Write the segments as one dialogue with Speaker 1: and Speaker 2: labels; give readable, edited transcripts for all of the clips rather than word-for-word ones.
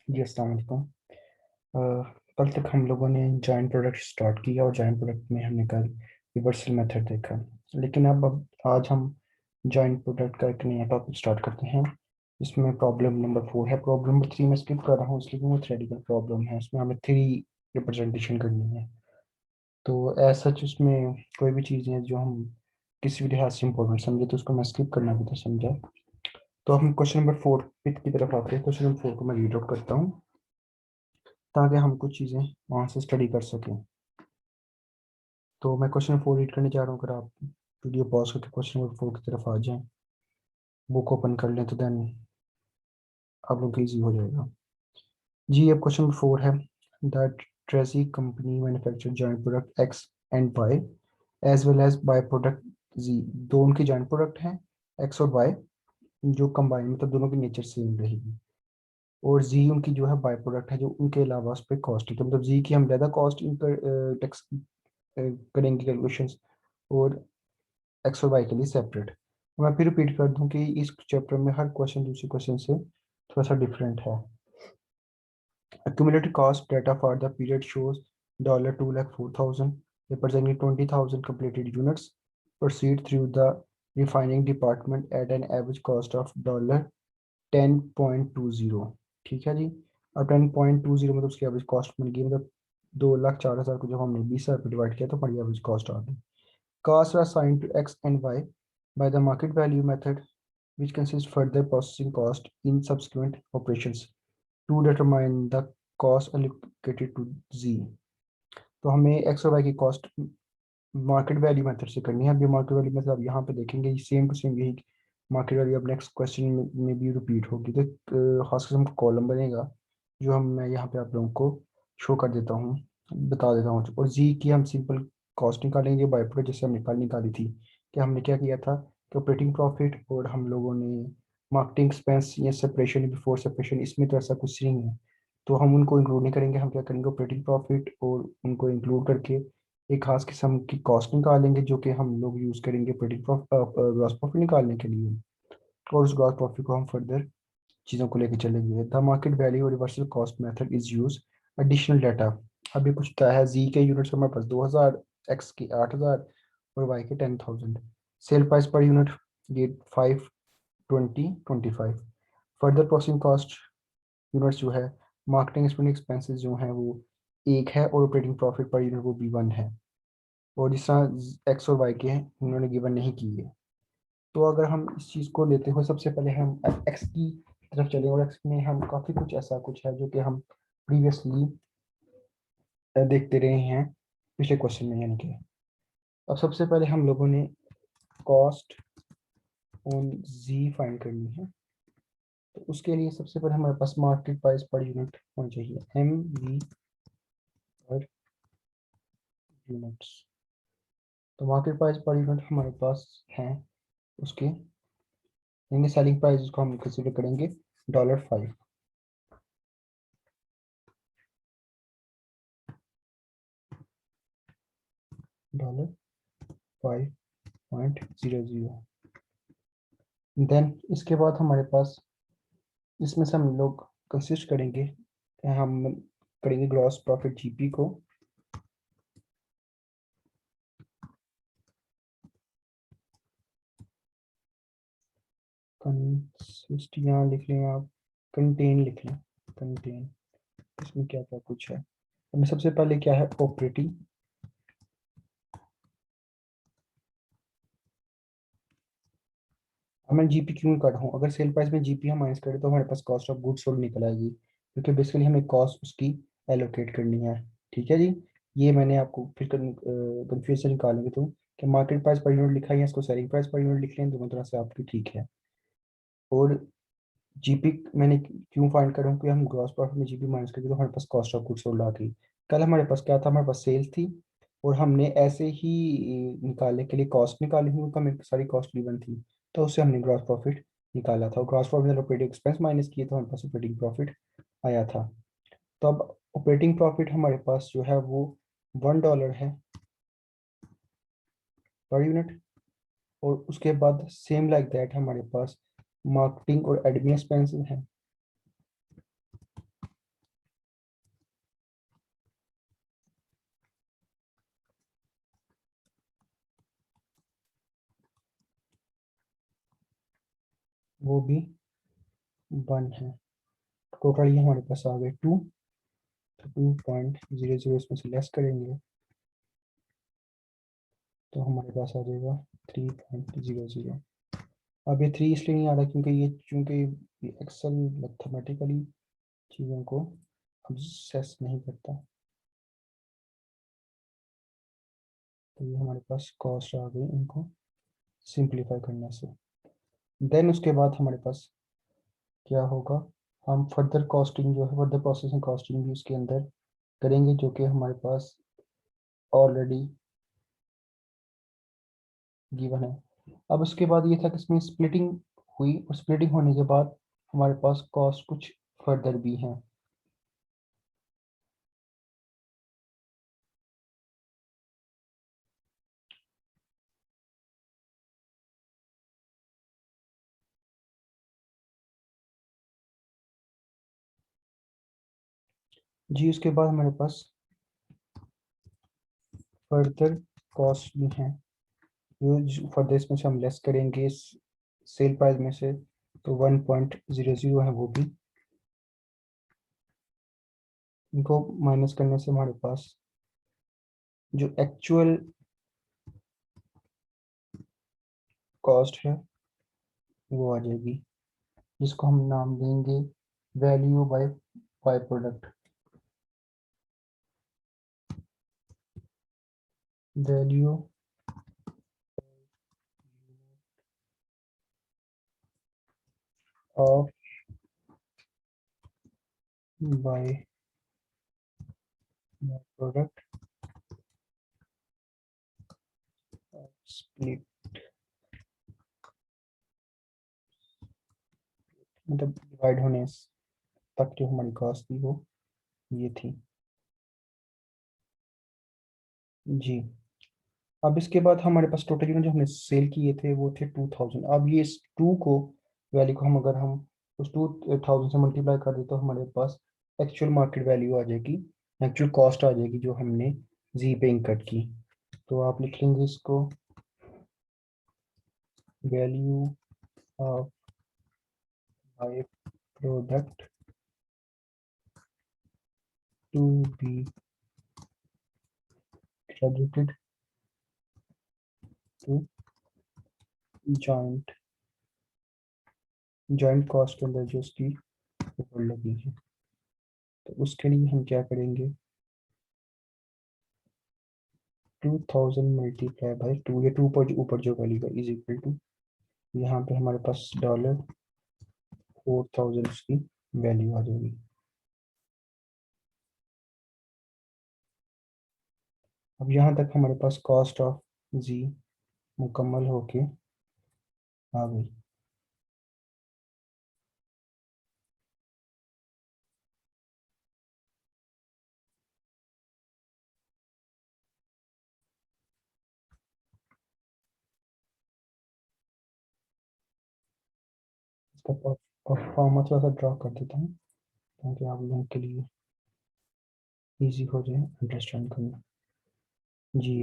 Speaker 1: जी अस्सलाम वालेकुम। कल तक हम लोगों ने जॉइंट प्रोडक्ट स्टार्ट किया और जॉइंट प्रोडक्ट में हमने कल रिवर्सल मेथड देखा। लेकिन अब आज हम जॉइंट प्रोडक्ट का एक नया टॉपिक स्टार्ट करते हैं। इसमें प्रॉब्लम नंबर 4 है। प्रॉब्लम नंबर 3 में स्किप कर रहा हूँ इसलिए कि वो थ्योरेटिकल प्रॉब्लम है। इसमें हमें 3 रिप्रेजेंटेशन करनी है। तो एज सच उसमें कोई भी चीज़ है जो हम किसी भी लिहाज से इम्पोर्टेंट समझे तो उसको मैं स्किप करना भी तो समझा। तो हम क्वेश्चन नंबर 4 की तरफ आते हैं। क्वेश्चन नंबर 4 को मैं रीड आउट करता हूँ ताकि हम कुछ चीज़ें वहाँ से स्टडी कर सकें। तो मैं क्वेश्चन 4 रीड करने जा रहा हूँ। अगर आप वीडियो पॉज करके क्वेश्चन नंबर 4 की तरफ आ जाएं, बुक ओपन कर लें, तो देन आप लोग ईजी हो जाएगा। जी अब क्वेश्चन नंबर 4 है। That Tracy company manufacture joint product X and Y as well as by product G. दो उनकी जॉइंट प्रोडक्ट हैं, एक्स और वाई, जो कंबाइन मतलब दोनों की नेचर सेम रहेगी। और जी उनकी जो है बाय प्रोडक्ट है, जो उनके अलावा उस पर कॉस्ट है। तो मतलब जी की हम ज़्यादा कॉस्ट इनकर टैक्स करेंगे कैलकुलेशंस, और एक्स और वाई के लिए सेपरेट। मैं फिर रिपीट कर दूं कि इस चैप्टर में हर क्वेश्चन दूसरे क्वेश्चन से थोड़ा सा डिफरेंट है। Accumulated cost data for the period shows $204,000, representing 20,000 completed units, proceed through the refining department at an average cost of $10.20। ठीक है जी। अब 10.20 मतलब उसकी एवरेज कॉस्ट बन गई, मतलब 2,04,000 को जब हमने 20,000 पे डिवाइड किया तो हमारी एवरेज कॉस्ट आ गई। Costs are assigned to X and Y by the market value method, which consists further processing cost in subsequent operations to determine the cost allocated to Z। तो हमें एक्स और Y की cost market value method से करनी है। अभी market value method आप यहाँ पे देखेंगे सेम टू सेम यही मार्केट वैल्यू अब नेक्स्ट क्वेश्चन में भी रिपीट होगी। तो खास हम कॉलम बनेगा जो हम मैं यहाँ पे आप लोगों को शो कर देता हूँ, बता देता हूँ। और जी की हम सिंपल कॉस्ट निकालेंगे बाय प्रोडक्ट, जैसे हमने कल निकाली थी कि हमने क्या किया था कि ऑपरेटिंग प्रॉफिट और हम लोगों ने मार्केटिंग एक्सपेंस या सेपरेशन बिफोर सेपरेशन, इसमें तो ऐसा कुछ नहीं है तो हम उनको इंक्लूड नहीं करेंगे। हम क्या करेंगे, ऑपरेटिंग प्रॉफिट और उनको इंक्लूड करके एक खास किस्म की कॉस्ट निकालेंगे जो कि हम लोग यूज़ करेंगे ऑपरेटिंग ग्रॉस प्रॉफिट निकालने के लिए। और उस ग्रॉस प्रॉफिट को हम फर्दर चीज़ों को लेकर चलेंगे। The market value reversal cost method is use additional data. अभी कुछ तय है, जी के यूनिट्स हमारे पास 2,000, एक्स की 8,000 और वाई के 10,000। सेल प्राइस पर यूनिट ये 5, 20, 25। फर्दर प्रोसेसिंग कॉस्ट यूनिट्स जो है, मार्केटिंग एक्सपेंसेस जो हैं वो 1 है, और ऑपरेटिंग प्रॉफिट पर यूनिट वो भी 1 है। और जिस तरह एक्स और वाई के हैं उन्होंने गिवन नहीं की है। तो अगर हम इस चीज़ को लेते हुए सबसे पहले हम एक्स की तरफ चले, और एक्स में हम काफ़ी कुछ ऐसा कुछ है जो कि हम प्रीवियसली देखते रहे हैं पिछले क्वेश्चन में, यानी कि अब सबसे पहले हम लोगों ने कॉस्ट ऑन जी फाइंड करनी है। तो उसके लिए सबसे पहले हमारे पास मार्केट प्राइस पर यूनिट होना चाहिए, एम वी पर यूनिट्स। तो मार्केट प्राइस पर यूनिट हमारे पास है उसके, यानी सेलिंग प्राइस उसको हम कंसिडर करेंगे $5। $5.00। देन इसके बाद हमारे पास इसमें से हम लोग कंसिस्ट करेंगे, हम करेंगे ग्रॉस प्रॉफिट जीपी को। कंसिस्ट यहाँ लिख लें आप, कंटेन लिख लें, कंटेन। इसमें क्या क्या कुछ है, हमें सबसे पहले क्या है ऑपरेटिंग। अब मैं जीपी क्यों कर रहा हूँ, अगर सेल प्राइस में जीपी हम माइनस करें तो हमारे पास कॉस्ट ऑफ गुड्स सोल्ड निकल आएगी, क्योंकि बेसिकली हमें कॉस्ट उसकी एलोकेट करनी है। ठीक है जी। ये मैंने आपको फिर कंफ्यूज से निकालेंगे तो कि मार्केट प्राइस पर यूनिट लिखा है या इसको सेलिंग प्राइस पर यूनिट लिख लें, दोनों तरह से आपकी ठीक है। और जीपी मैंने क्यों फाइंड करूँ कि हम ग्रॉस प्रॉफिट में जीपी माइनस करके तो हमारे पास कॉस्ट ऑफ गुड्स सोल्ड आ गई। कल हमारे पास क्या था, हमारे पास सेल्स थी और हमने ऐसे ही निकालने के लिए कॉस्ट निकाली थी, उनका हमें सारी कॉस्ट गिवन थी, तो उससे हमने ग्रॉस प्रॉफिट निकाला था। और gross profit operating expense minus किए तो हमारे पास ऑपरेटिंग प्रॉफिट आया था। तो अब ऑपरेटिंग प्रॉफिट हमारे पास जो है वो $1 है पर यूनिट। और उसके बाद सेम लाइक दैट हमारे पास मार्केटिंग और एडमिन एक्सपेंसेस हैं, वो भी 1 है। टोटल ये हमारे पास आ गए 2। तो 2.00 इसमें से लेस करेंगे तो हमारे पास आ जाएगा 3.00। अब ये 3 इसलिए नहीं आ रहा क्योंकि एक्सेल मैथमेटिकली चीज़ों को ऑब्सेस नहीं करता। तो ये हमारे पास कॉस्ट आ गई इनको सिंप्लीफाई करने से। देन उसके बाद हमारे पास क्या होगा, हम फर्दर कॉस्टिंग जो है, फर्दर प्रोसेसिंग कॉस्टिंग भी उसके अंदर करेंगे, जो कि हमारे पास ऑलरेडी गिवन है। अब उसके बाद ये था कि इसमें स्प्लिटिंग हुई, और स्प्लिटिंग होने के बाद हमारे पास कॉस्ट कुछ फर्दर भी हैं। जी उसके बाद हमारे पास फर्दर कॉस्ट भी हैं, जो फर्दर इसमें से हम लेस करेंगे इस सेल प्राइस में से। तो 1.00 है वो भी, इनको माइनस करने से हमारे पास जो एक्चुअल कॉस्ट है वो आ जाएगी, जिसको हम नाम देंगे value by by product. Value of by product split, मतलब डिवाइड होने तक जो हमारी कॉस्ट थी वो ये थी। जी अब इसके बाद हमारे पास टोटल यूनिट जो हमने सेल किए थे वो थे 2000। अब ये इस 2 को वैल्यू को हम अगर हम उस 2000 से मल्टीप्लाई कर दें तो हमारे पास एक्चुअल मार्केट वैल्यू आ जाएगी, एक्चुअल कॉस्ट आ जाएगी जो हमने जी पे इंकर्ड की। तो आप लिख लेंगे इसको value of by product to be credited to joint, joint cost के अंदर जो उसकी ऊपर लगी है। तो उसके लिए हम क्या करेंगे, 2000 मल्टीप्लाई बाई 2, ये 2 पर ऊपर जो वैल्यू है इज इक्वल टू, यहाँ पे हमारे पास $4000 की वैल्यू आ जाएगी। अब यहाँ तक हमारे पास कॉस्ट ऑफ जी मुकम्मल होके आ गई। इसका परफॉर्मा थोड़ा सा ड्रॉ कर देता हूँ ताकि आप लोगों के लिए इजी हो जाए अंडरस्टैंड करना। जी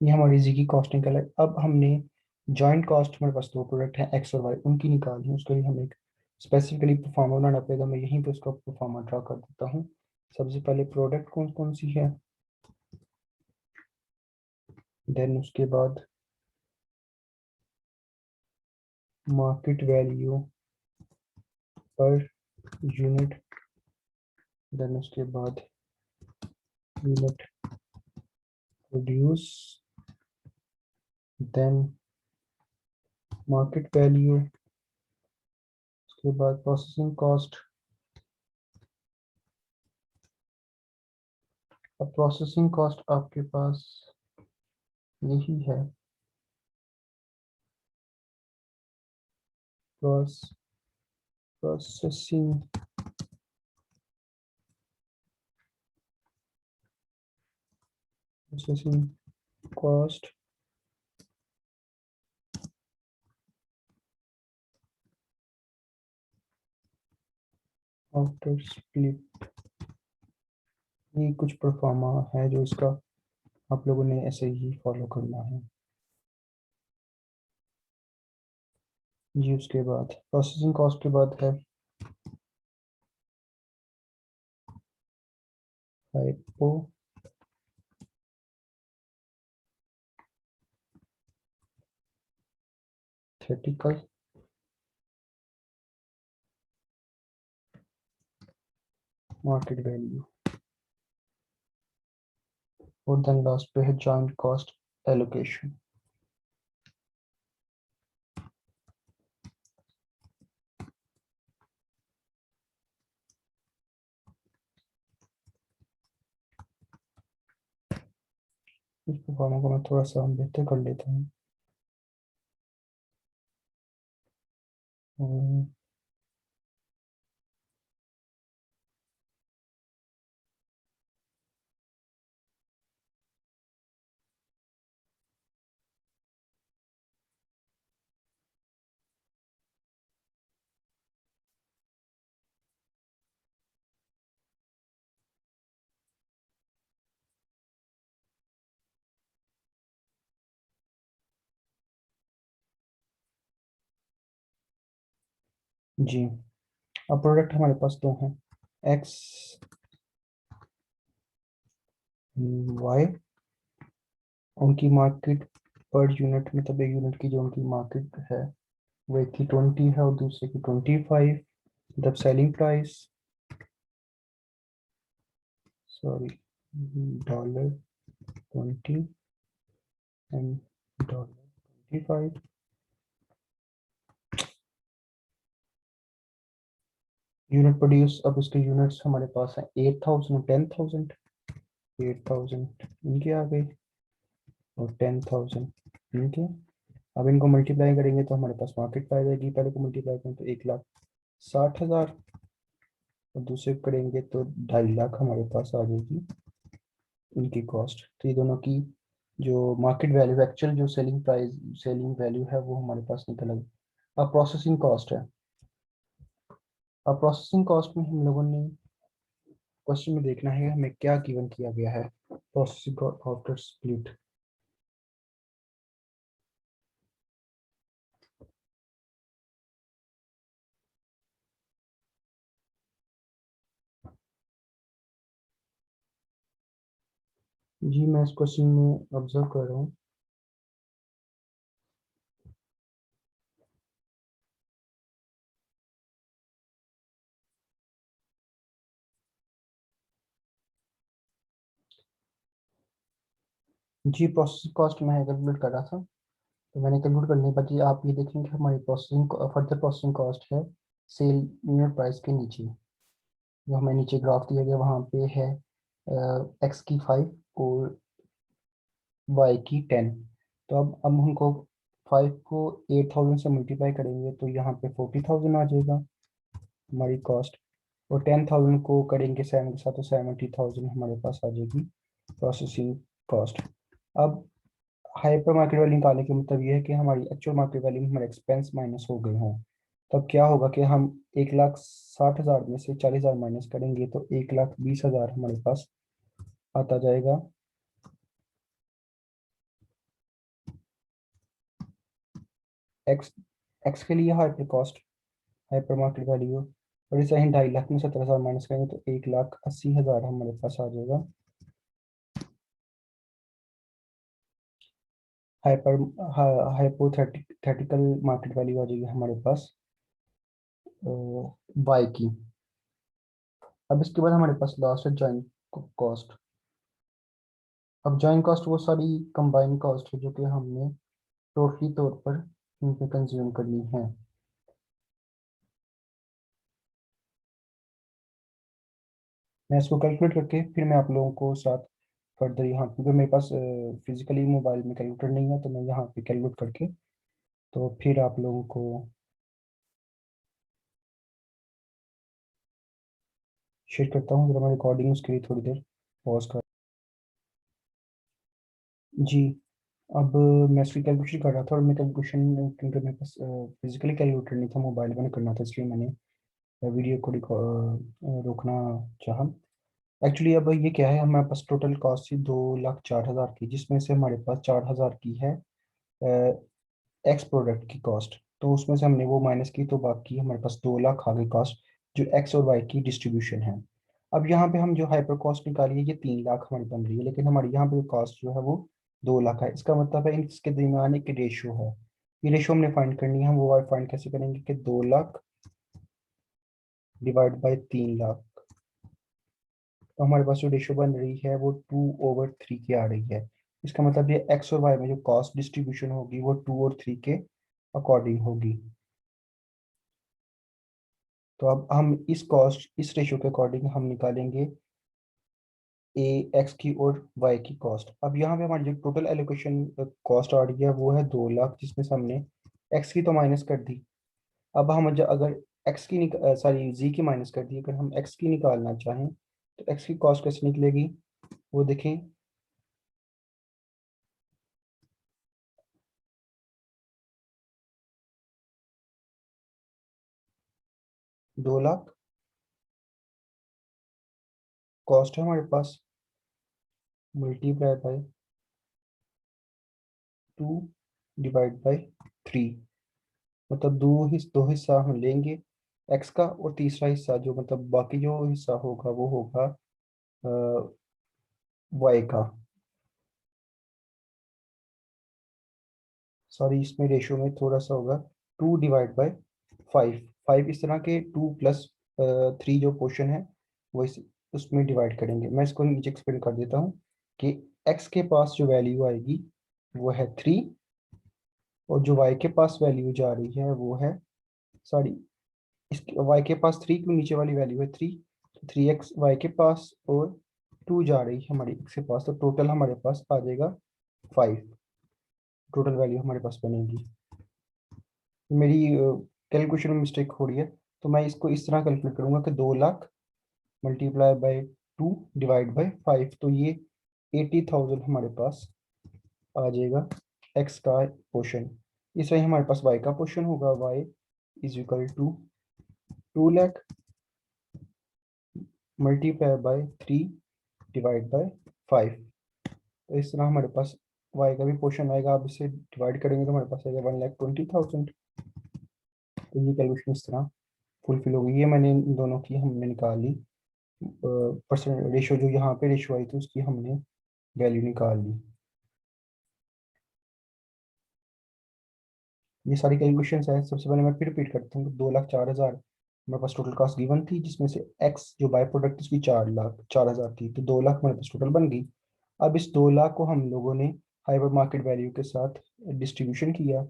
Speaker 1: ये हमारी जी की कॉस्टिंग का है। अब हमने जॉइंट कॉस्ट, हमारे पास दो प्रोडक्ट हैं एक्स और वाई, उनकी निकालनी है। उसके लिए हमें एक स्पेसिफिकली परफॉर्मा बनाना पड़ेगा। मैं यहीं पे उसका परफॉर्मा ड्रॉ कर देता हूँ। सबसे पहले प्रोडक्ट कौन कौन सी है, देन उसके बाद market value per unit, then उसके बाद unit produce, then market value, उसके बाद प्रोसेसिंग कॉस्ट। अब प्रोसेसिंग कॉस्ट आपके पास यही है, processing processing cost after split. ये कुछ परफॉर्मा है जो इसका आप लोगों ने ऐसे ही फॉलो करना है। जी उसके बाद प्रोसेसिंग कॉस्ट के बाद है हाइपोथेटिकल मार्केट वैल्यू और देन लास्ट पे है जॉइंट कॉस्ट एलोकेशन। इस फॉर्म को मैं थोड़ा सा बेहतर कर लेता हूँ। हम्म, जी अब प्रोडक्ट हमारे पास दो हैं, एक्स वाई। उनकी मार्केट पर यूनिट मतलब एक यूनिट की जो उनकी मार्केट है वो एक की 20 है और दूसरे की 25। मतलब selling price, sorry, $20 and $25। Unit produce, अब इसके यूनिट्स हमारे पास हैं 8,000 10,000। 8,000 इनके आ गई और 10,000 इनके। अब इनको मल्टीप्लाई करेंगे तो हमारे पास मार्केट प्राइस आएगी। पहले को मल्टीप्लाई करें तो 1,60,000 और दूसरे को करेंगे तो 2.5 लाख हमारे पास आ जाएगी इनकी कॉस्ट। तो ये दोनों की जो मार्केट वैल्यू, एक्चुअल जो सेलिंग प्राइस, सेलिंग वैल्यू है वो हमारे पास निकल आई। अब प्रोसेसिंग कॉस्ट है। अब प्रोसेसिंग कॉस्ट में हम लोगों ने क्वेश्चन में देखना है हमें क्या गिवन किया गया है प्रोसेसिंग आफ्टर स्प्लिट। जी मैं इस क्वेश्चन में ऑब्जर्व कर रहा हूँ। जी प्रोसेसिंग कॉस्ट मैं कैलकुलेट कर रहा था, तो मैंने कैलकुलेट करने के बाद ये आप ये देखेंगे हमारी प्रोसेसिंग फर्दर प्रोसेसिंग कॉस्ट है सेल यूनिट प्राइस के नीचे। जो हमें नीचे ग्राफ दिया गया वहाँ पे है एक्स की 5 और वाई की 10। तो अब हमको 5 को 8,000 से मल्टीप्लाई करेंगे तो यहाँ पे 40,000 आ जाएगा हमारी कॉस्ट। और 10,000 को करेंगे 7 के साथ तो 70,000 हमारे पास आ जाएगी प्रोसेसिंग कॉस्ट। अब हाइपर मार्केट वैल्यू निकालने का मतलब ये है कि हमारी एक्चुअल मार्केट वैल्यू में हमारे एक्सपेंस माइनस हो गए हों। तब क्या होगा कि हम 1,60,000 में से 40,000 माइनस करेंगे तो 1,20,000 हमारे पास आता जाएगा एक्स। एक्स के लिए hyper cost, hyper market value. और इसे हम 2.5 लाख में 17,000 माइनस करेंगे तो 1,80,000 हमारे पास आ जाएगा हाइपर हाइपोथेटिकल मार्केट वैल्यू आ जाएगी हमारे पास बाय की। अब इसके बाद हमारे पास लास्ट है जॉइंट कॉस्ट। अब जॉइंट कॉस्ट वो सारी कंबाइंड कॉस्ट है जो कि हमने टोटली तौर पर इन पे कंज्यूम करनी है। मैं इसको कैलकुलेट करके फिर मैं आप लोगों को साथ फर्दर यहाँ, क्योंकि मेरे पास फिजिकली मोबाइल में कैलकुलेटर नहीं है तो मैं यहाँ पे कैलकुलेट करके तो फिर आप लोगों को शेयर करता हूँ। जरा मैं रिकॉर्डिंग उसके लिए थोड़ी देर पॉज कर। जी अब मैं इसकी कैलकुलेशन कर रहा था और मैं कैलकुलेशन क्योंकि मेरे पास फिजिकली कैलकुलेटर नहीं था, मोबाइल में करना था, इसलिए मैंने वीडियो को रोकना चाहा। एक्चुअली अब ये क्या है, हमारे पास टोटल कॉस्ट थी 2,04,000 की, जिसमें से हमारे पास 4,000 की है एक्स प्रोडक्ट की कॉस्ट। तो उसमें से हमने वो माइनस की, तो बाकी हमारे पास 2 लाख आ गई कॉस्ट, जो एक्स और वाई की डिस्ट्रीब्यूशन है। अब यहाँ पे हम जो हाइपर कॉस्ट निकाली है, ये 3 लाख हमारी बन रही है, लेकिन हमारे यहाँ पे कॉस्ट जो है वो 2 लाख है। इसका मतलब है इसके दरमियान एक रेशियो है, ये रेशियो हमने फाइंड करनी है। हम वो फाइंड कैसे करेंगे कि 2 लाख डिवाइड बाई 3 लाख, तो हमारे पास जो रेशियो बन रही है वो 2/3 की आ रही है। इसका मतलब ये एक्स और वाई में जो कॉस्ट डिस्ट्रीब्यूशन होगी वो 2 और 3 के अकॉर्डिंग होगी। तो अब हम इस रेशियो के अकॉर्डिंग हम निकालेंगे ए एक्स की और वाई की कॉस्ट। अब यहाँ पे हमारी जो टोटल एलोकेशन कॉस्ट आ रही है वो है 2 लाख, जिसमें से हमने एक्स की तो माइनस कर दी। अब हम अगर एक्स की सॉरी जी की माइनस कर दी, अगर हम एक्स की निकालना चाहें तो एक्स की कॉस्ट कैसे निकलेगी वो देखें। 2 लाख कॉस्ट है हमारे पास, मल्टीप्लाई बाय 2 डिवाइड बाय 3, मतलब दो हिस्सा हम लेंगे एक्स का, और तीसरा हिस्सा जो मतलब बाकी जो हिस्सा होगा वो होगा वाई का। सॉरी, इसमें रेशियो में थोड़ा सा होगा, 2 डिवाइड बाय 5। 5 इस तरह के 2 + 3 जो पोर्शन है वो उसमें डिवाइड करेंगे। मैं इसको नीचे एक्सप्लेन कर देता हूँ कि एक्स के पास जो वैल्यू आएगी वो है 3, और जो वाई के पास वैल्यू जा रही है वो है, सॉरी, इसके वाई के पास 3 की नीचे वाली वैल्यू है 3, 3x वाई के पास, और 2 जा रही है हमारी x के पास, तो टोटल हमारे पास आ जाएगा 5। टोटल वैल्यू हमारे पास बनेगी। मेरी कैलकुलेशन में मिस्टेक हो रही है, तो मैं इसको इस तरह कैलकुलेट करूंगा कि 2 lakh multiply bye 2 divide by 5, तो ये 80,000 हमारे पास आ जाएगा एक्स का पोर्शन। इस वही हमारे पास वाई का पोर्शन होगा, Y is equal to 2 lakh multiply by 3 divide by 5। तो इस तरह हमारे पास वाई का भी पोर्शन आएगा। आप इसे डिवाइड करेंगे तो हमारे पास आएगा 1,20,000। तो ये कैलकुलेशन इस तरह फुलफिल हो गई। ये मैंने इन दोनों की हमने निकाल ली, परसेंट रेशियो जो यहाँ पे रेशियो आई थी उसकी हमने वैल्यू निकाल ली। ये सारी कैलकुलेशंस है। सबसे पहले मैं फिर रिपीट करता हूँ, 2,04,000 हमारे पास टोटल कॉस्ट गिवन थी, जिसमें से एक्स जो बाय प्रोडक्ट उसकी 4,04,000 थी, तो 2 लाख हमारे पास टोटल बन गई। अब इस 2 लाख को हम लोगों ने हाइपर मार्केट वैल्यू के साथ डिस्ट्रीब्यूशन किया,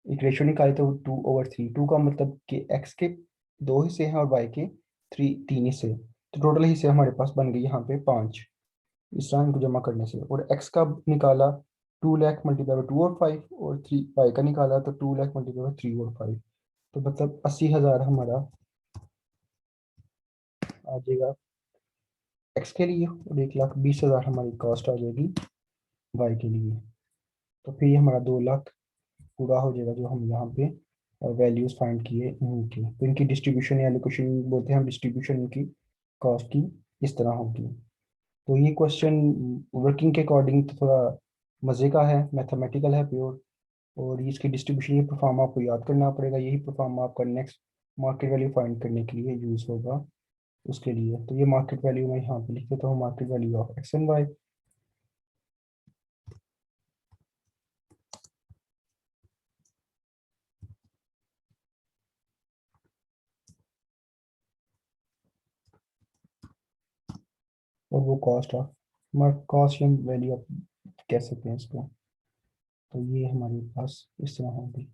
Speaker 1: एक रेशियो निकाली, तो 2/3। 2 का मतलब कि एक्स के 2 हिस्से हैं और वाई के 3 हिस्से, तो टोटल हिस्से हमारे पास बन गई यहाँ पे 5, इस रंग को जमा करने से। और एक्स का निकाला 2 लाख मल्टीप्लाई बाई 2 और 5, और 3 वाई का निकाला तो 2 लाख मल्टीप्लाई बाई 3 और 5, तो मतलब 80,000 हमारा आ जाएगा एक्स के लिए, और 1,20,000 हमारी कॉस्ट आ जाएगी वाई के लिए। तो फिर ये हमारा 2 लाख पूरा हो जाएगा, जो हम यहाँ पे वैल्यूज फाइंड किए इनकी। तो इनकी डिस्ट्रीब्यूशन या एलोकेशन बोलते हैं हम, डिस्ट्रीब्यूशन इनकी कॉस्ट की इस तरह होगी। तो ये क्वेश्चन वर्किंग के अकॉर्डिंग तो थोड़ा मज़े का है, मैथमेटिकल है प्योर, और इसकी डिस्ट्रीब्यूशन, ये परफॉर्म आपको याद करना पड़ेगा। यही परफॉर्म आपका नेक्स्ट मार्केट वैल्यू फाइंड करने के लिए यूज़ होगा उसके लिए। तो ये मार्केट वैल्यू मैं यहाँ पे लिख देता हूँ, market value of X and Y. और वो कॉस्ट ऑफ मार्क, कॉस्ट या वैल्यू आप कह सकते हैं इसको। तो ये हमारे पास इस तरह होगी।